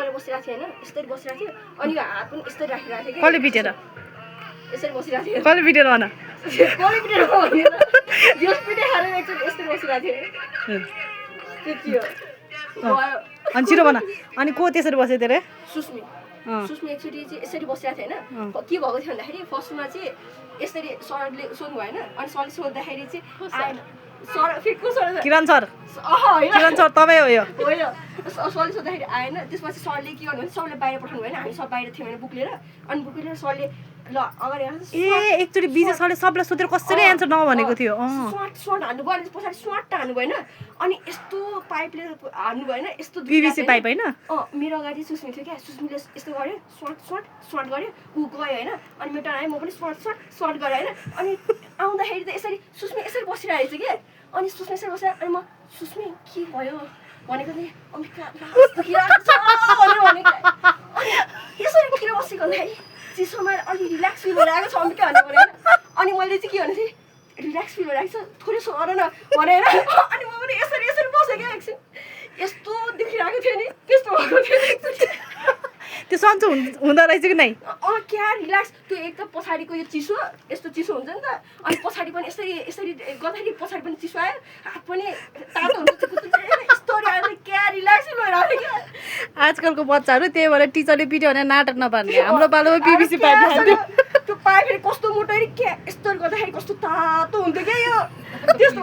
गरेर बसिरहेको थियो होइन यस्तरी बसिरहेको थियो अनि हात पनि यस्तरी राखिरहेको थियो कसले पिटेर यसरी बसिरहेको थियो कसले पिटेर भन कसले पिटेर भन्दैन जस पिटे खाएर एकचोटि यस्तरी बसिरहेको थियो त्यति हो अनि छिटो भन अनि को त्यसरी बसेको थियो रे सुस्मी एकचोटि चाहिँ यसरी बसिरहेको थियो होइन के भएको थियो भन्दाखेरि फर्स्टमा चाहिँ यसरी सरले सोध्नु भएन अनि सरले सोद्धाखेरि चाहिँ आएन सर फेरि को सर किरण सर होइन सर तपाईँ हो यो होइन सरले सोद्धाखेरि आएन त्यसपछि सरले के गर्नु भने सबले बाहिर पठाउनु भएन हामी सब बाहिर थियौँ भने बुक लिएर अनि बुक लिएर सरले ल अगाडि ए एकचोटि विजय सरले सबलाई सोधेर कसरी एन्सर नभनेको थियो स्वाट हान्नु भयो अनि पछाडि स्वाट हान्नु भएन अनि यस्तो पाइपले हान्नु भएन यस्तो पिभिसी पाइप होइन मेरो अगाडि सुस्मी थियो क्या सुस्मीले यस्तो गर्यो स्वाट गर्यो ऊ गयो होइन अनि मेरो आएँ म पनि स्वाट गरेँ होइन अनि आउँदाखेरि त यसरी सुस्मी यसरी बसिरहेको छ कि अनि सुस्मी यसरी बसेर अनि म सुस्मी के भयो भनेको थिएँ अनि यसरी किन बसेको भन्दाखेरि चिसोमा अलिक रिल्याक्स फिल भइरहेको छ अम्बिका भन्नु पऱ्यो अनि मैले चाहिँ के भन्नु थिएँ रिल्याक्स फिल भइरहेको छ थोरै सर न भनेर अनि म पनि यसरी बसेँ क्या एकछिन यस्तो देखिरहेको थियो नि त्यस्तो भएको थियो त्यो सन्चो हुँदो रहेछ कि नै क्या रिल्याक्स त्यो एक त पछाडिको यो चिसो यस्तो चिसो हुन्छ नि त अनि पछाडि पनि यसरी गर्दाखेरि पछाडि पनि चिसो आयो हात पनि तातो हुन्छ यस्तो आयो क्या रिल्याक्स भइरहेको थियो क्या आजकलको बच्चाहरू त्यही भएर टिचरले पिट्यो भने नाटक नपार्ने हाम्रो पालोमा पिभिसी पाइप खान्थ्यो त्यो पाइप फेरि कस्तो मोटो के यस्तो गर्दाखेरि कस्तो तातो हुन्थ्यो क्या यो त्यस्तो